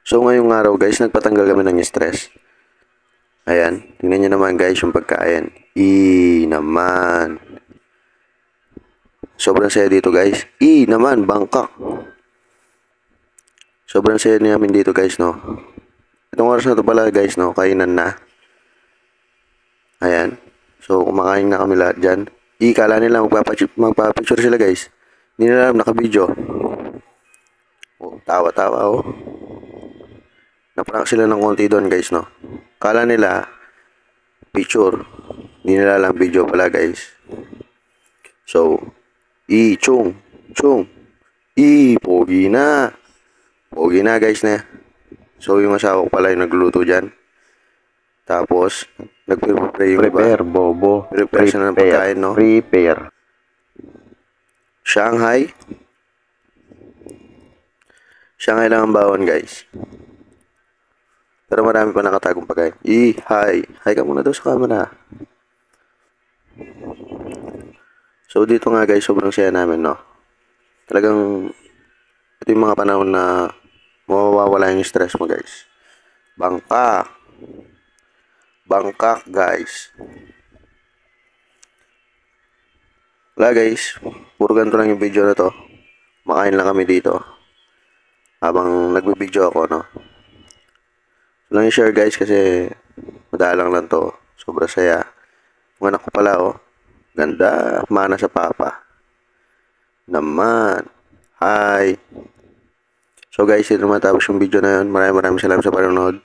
So ngayong araw guys, nagpatanggal kami ng stress. Ayan, tingnan nyo naman guys yung pagkain. Naman. Sobrang saya dito guys. Naman, Bangkok. Sobrang saya namin dito guys, no. Itong oras na to pala guys, no, kainan na. Ayan. So kumakain na kami lahat dyan. Kala nila magpapicture sila guys. Hindi nila alam, naka-video. Oh, tawa-tawa oh. Naprank sila ng konti doon guys, no. Kala nila picture. Hindi nila alam video pala guys. So, chung. Pogi na. Pogi na guys na. So, yung asawa ko pala yung nagluluto dyan. Tapos, nag-prepare yung Prepare, bobo. Prepare siya ng pagkain, no? Prepare. Shanghai. Shanghai lang ang bawon guys. Pero marami pa nakatagong pagkain. Hi. Hi ka muna daw sa camera. So, dito nga guys, sobrang saya namin, no? Talagang, ito yung mga panahon na mawawala yung stress mo, guys. Bangkok. Bangkok, guys. Wala, guys. Puro ganito lang yung video na to. Makain lang kami dito. Habang nagbibideo ako, no? So, lang i-share, guys, kasi madalang lang to. Sobrang saya. Yung anak ko pala, oh. Ganda. Mana sa papa. Naman. Hi. So guys, ito naman tapos yung video na yun. Maraming salamat sa panonood.